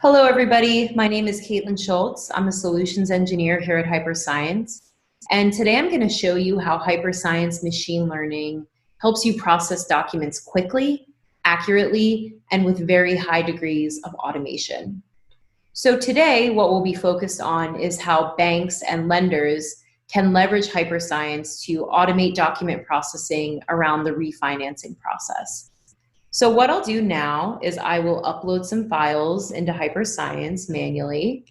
Hello, everybody. My name is Caitlin Schultz. I'm a solutions engineer here at Hyperscience. And today I'm going to show you how Hyperscience machine learning helps you process documents quickly, accurately, and with very high degrees of automation. So today, what we'll be focused on is how banks and lenders can leverage Hyperscience to automate document processing around the refinancing process. So what I'll do now is I will upload some files into Hyperscience manually.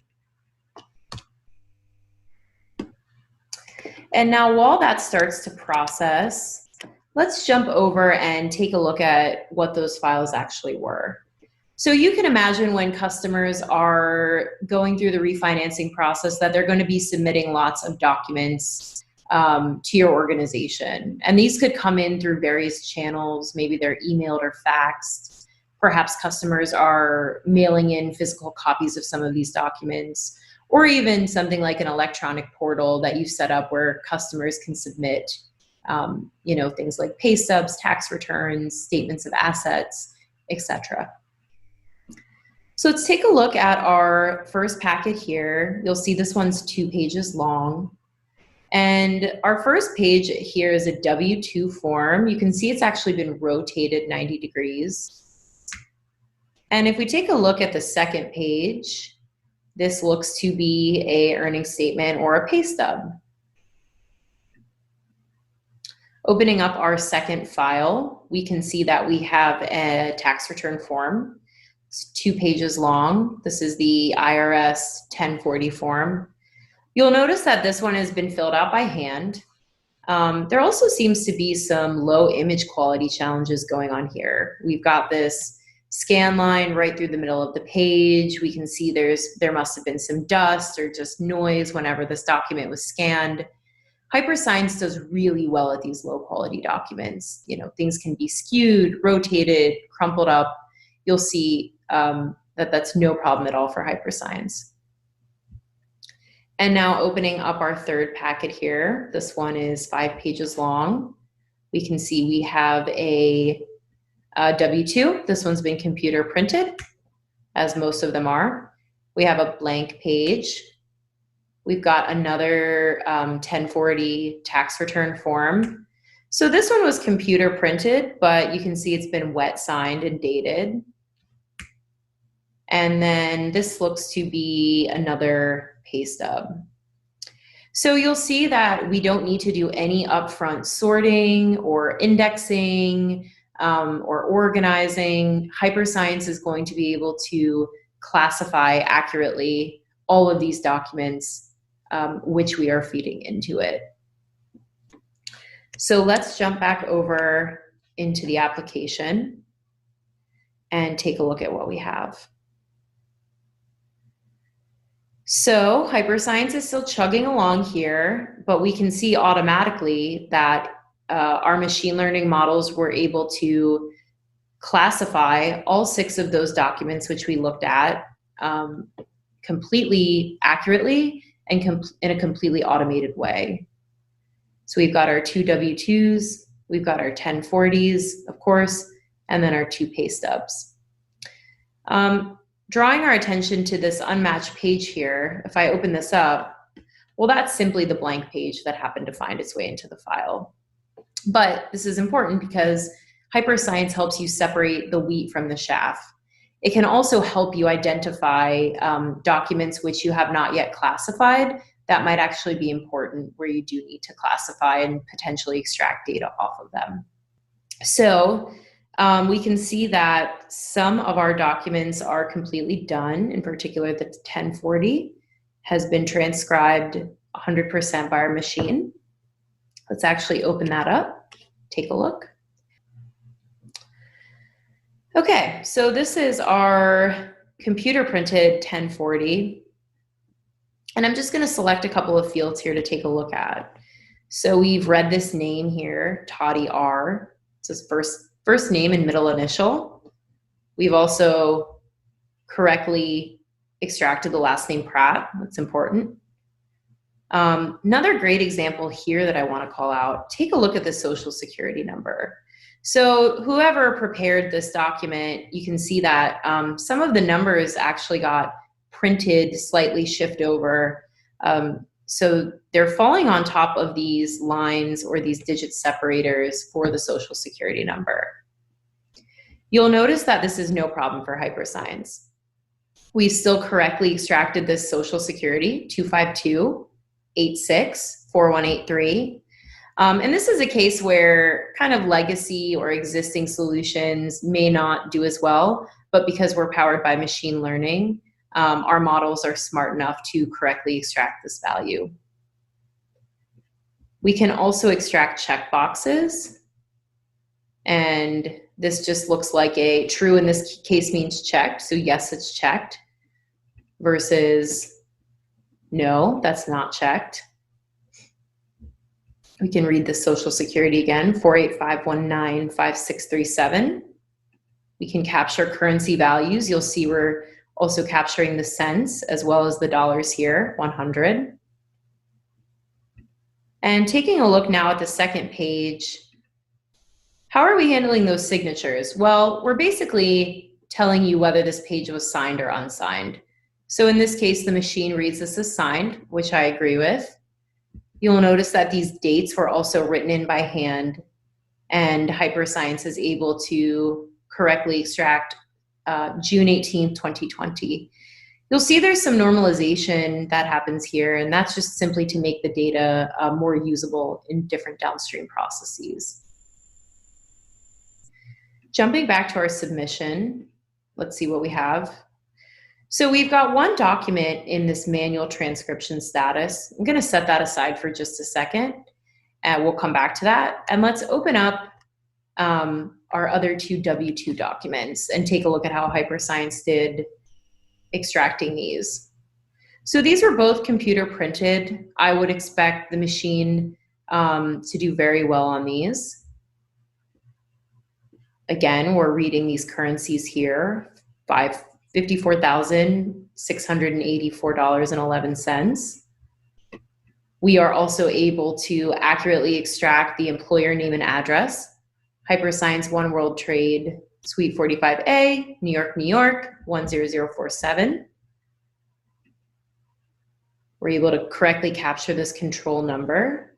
And now while that starts to process, let's jump over and take a look at what those files actually were. So you can imagine when customers are going through the refinancing process that they're going to be submitting lots of documents to your organization. And these could come in through various channels. Maybe they're emailed or faxed. Perhaps customers are mailing in physical copies of some of these documents, or even something like an electronic portal that you set up where customers can submit things like pay stubs, tax returns, statements of assets, etc. So let's take a look at our first packet here. You'll see this one's 2 pages long. And our first page here is a W-2 form. You can see it's actually been rotated 90 degrees. And if we take a look at the second page, this looks to be an earnings statement or a pay stub. Opening up our second file, we can see that we have a tax return form. It's 2 pages long. This is the IRS 1040 form. You'll notice that this one has been filled out by hand. There also seems to be some low image quality challenges going on here. We've got this scan line right through the middle of the page. We can see there must have been some dust or just noise whenever this document was scanned. Hyperscience does really well at these low quality documents. Things can be skewed, rotated, crumpled up. You'll see that's no problem at all for Hyperscience. And now opening up our third packet here, this one is 5 pages long. We can see we have a W-2. This one's been computer printed, as most of them are. We have a blank page. We've got another 1040 tax return form. So this one was computer printed, but you can see it's been wet signed and dated. And then this looks to be another pay stub. So you'll see that we don't need to do any upfront sorting or indexing or organizing. Hyperscience is going to be able to classify accurately all of these documents which we are feeding into it. So let's jump back over into the application and take a look at what we have. So Hyperscience is still chugging along here, but we can see automatically that our machine learning models were able to classify all 6 of those documents which we looked at completely accurately and in a completely automated way. So we've got our 2 W-2s, we've got our 1040s, of course, and then our 2 pay stubs. Drawing our attention to this unmatched page here, if I open this up, well, that's simply the blank page that happened to find its way into the file. But this is important because Hyperscience helps you separate the wheat from the chaff. It can also help you identify documents which you have not yet classified that might actually be important where you do need to classify and potentially extract data off of them. So we can see that some of our documents are completely done. In particular, the 1040 has been transcribed 100% by our machine. Let's actually open that up, take a look. Okay, so this is our computer printed 1040. And I'm just going to select a couple of fields here to take a look at. So we've read this name here, Toddy R. It's his first name and middle initial. We've also correctly extracted the last name Pratt. That's important. Another great example here that I want to call out, take a look at the social security number. So whoever prepared this document, you can see that some of the numbers actually got printed, slightly shift over. So they're falling on top of these lines or these digit separators for the Social Security number. You'll notice that this is no problem for hyperscience. We still correctly extracted this Social Security, 252-86-4183. And this is a case where kind of legacy or existing solutions may not do as well, but because we're powered by machine learning, our models are smart enough to correctly extract this value. We can also extract checkboxes, and this just looks like a true in this case means checked, so yes, it's checked, versus no, that's not checked. We can read the Social Security again, 485195637. We can capture currency values. You'll see we're also capturing the cents as well as the dollars here, 100. And taking a look now at the second page, how are we handling those signatures? Well, we're basically telling you whether this page was signed or unsigned. So in this case, the machine reads this as signed, which I agree with. You'll notice that these dates were also written in by hand, and hyperscience is able to correctly extract June 18th, 2020. You'll see there's some normalization that happens here, and that's just simply to make the data more usable in different downstream processes. Jumping back to our submission, let's see what we have. So we've got one document in this manual transcription status. I'm going to set that aside for just a second, and we'll come back to that. And let's open up our other two W-2 documents and take a look at how hyperscience did extracting these. So these were both computer printed. I would expect the machine to do very well on these. Again, we're reading these currencies here, $54,684.11. We are also able to accurately extract the employer name and address. Hyperscience One World Trade, Suite 45A, New York, New York, 10047. We're able to correctly capture this control number,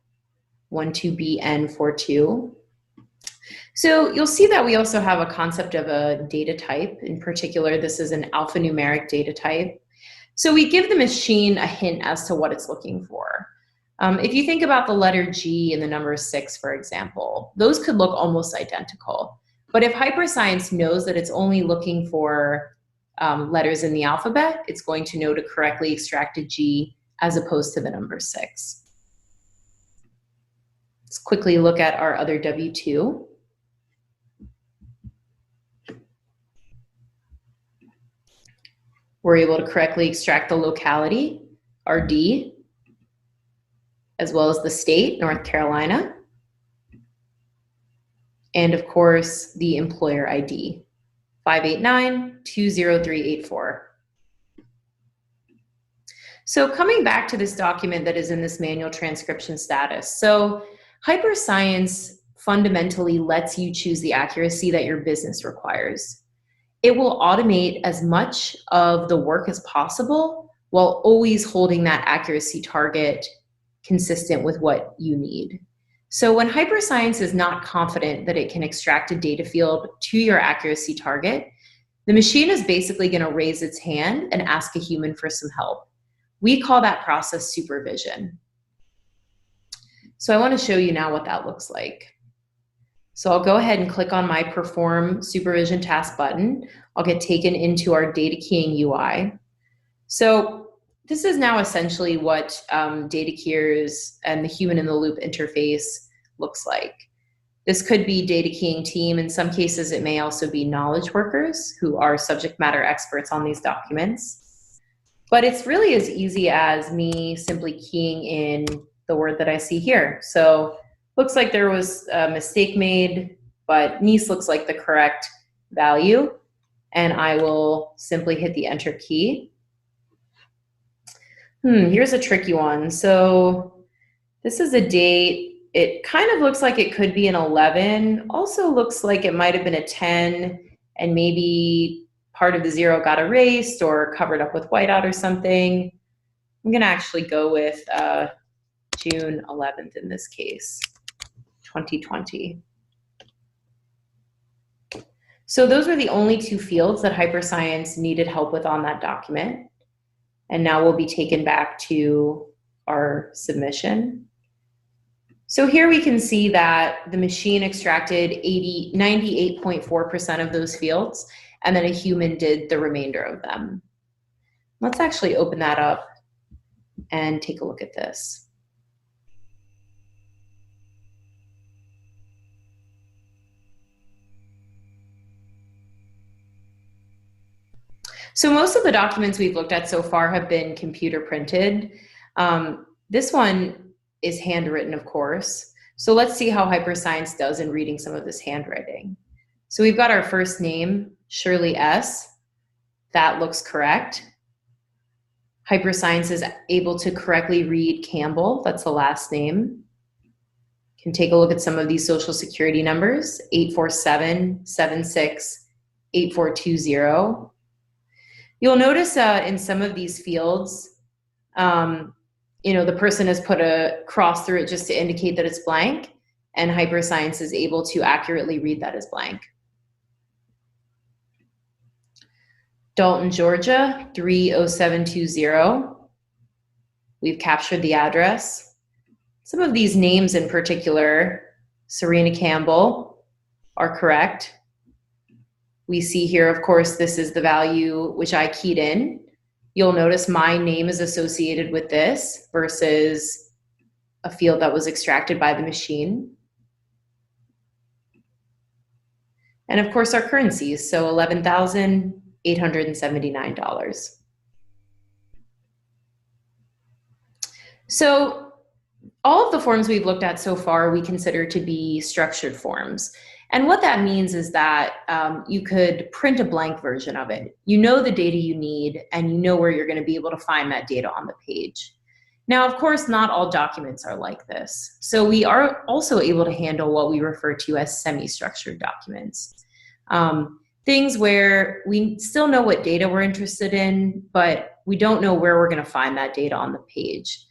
12BN42. So you'll see that we also have a concept of a data type. In particular, this is an alphanumeric data type. So we give the machine a hint as to what it's looking for. If you think about the letter G and the number 6, for example, those could look almost identical. But if hyperscience knows that it's only looking for letters in the alphabet, it's going to know to correctly extract a G as opposed to the number 6. Let's quickly look at our other W-2. We're able to correctly extract the locality, RD, as well as the state, North Carolina, and of course, the employer ID, 589-20384. So coming back to this document that is in this manual transcription status. So hyperscience fundamentally lets you choose the accuracy that your business requires. It will automate as much of the work as possible while always holding that accuracy target consistent with what you need. So when hyperscience is not confident that it can extract a data field to your accuracy target, the machine is basically going to raise its hand and ask a human for some help. We call that process supervision. So I want to show you now what that looks like. So I'll go ahead and click on my Perform Supervision Task button. I'll get taken into our data keying UI. So this is now essentially what data keyers and the human in the loop interface looks like. This could be data keying team. In some cases, it may also be knowledge workers who are subject matter experts on these documents. But it's really as easy as me simply keying in the word that I see here. So looks like there was a mistake made, but Nice looks like the correct value. And I will simply hit the Enter key. Here's a tricky one. So this is a date it kind of looks like it could be an 11. Also looks like it might have been a 10, and maybe part of the 0 got erased or covered up with whiteout or something. I'm going to actually go with June 11th in this case, 2020. So those were the only 2 fields that Hyperscience needed help with on that document. And now we'll be taken back to our submission. So here we can see that the machine extracted 98.4% of those fields, and then a human did the remainder of them. Let's actually open that up and take a look at this. So most of the documents we've looked at so far have been computer printed. This one is handwritten, of course. So let's see how Hyperscience does in reading some of this handwriting. So we've got our first name, Shirley S. That looks correct. Hyperscience is able to correctly read Campbell. That's the last name. Can take a look at some of these social security numbers, 847-76-8420. You'll notice in some of these fields, the person has put a cross through it just to indicate that it's blank, and Hyperscience is able to accurately read that as blank. Dalton, Georgia, 30720. We've captured the address. Some of these names in particular, Serena Campbell, are correct. We see here, of course, this is the value which I keyed in. You'll notice my name is associated with this versus a field that was extracted by the machine. And of course, our currencies, so $11,879. So all of the forms we've looked at so far, we consider to be structured forms. And what that means is that you could print a blank version of it. You know the data you need, and you know where you're going to be able to find that data on the page. Now, of course, not all documents are like this. So we are also able to handle what we refer to as semi-structured documents. Things where we still know what data we're interested in, but we don't know where we're going to find that data on the page.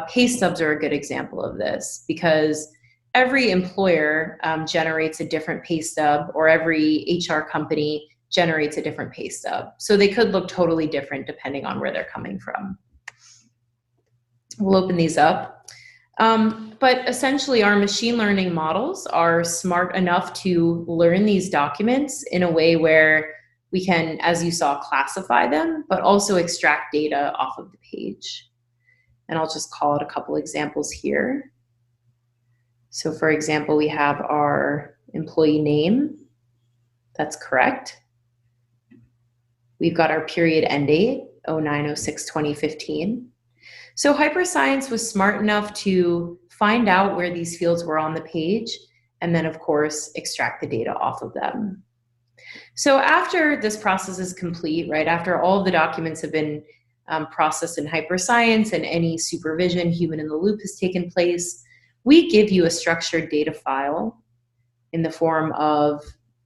Pay stubs are a good example of this, because every employer generates a different pay stub, or every HR company generates a different pay stub. So they could look totally different depending on where they're coming from. We'll open these up. But essentially, our machine learning models are smart enough to learn these documents in a way where we can, as you saw, classify them, but also extract data off of the page. And I'll just call it a couple examples here. So for example, we have our employee name. That's correct. We've got our period end date, 09/06/2015. So Hyperscience was smart enough to find out where these fields were on the page, and then of course, extract the data off of them. So after this process is complete, right, after all of the documents have been processed in Hyperscience and any supervision, human in the loop, has taken place, we give you a structured data file in the form of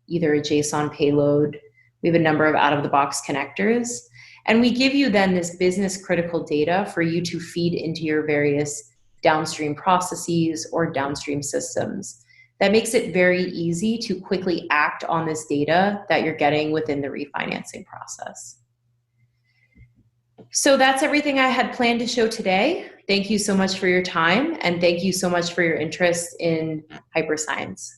either a JSON payload. We have a number of out-of-the-box connectors, and we give you then this business critical data for you to feed into your various downstream processes or downstream systems. That makes it very easy to quickly act on this data that you're getting within the refinancing process. So that's everything I had planned to show today. Thank you so much for your time, and thank you so much for your interest in Hyperscience.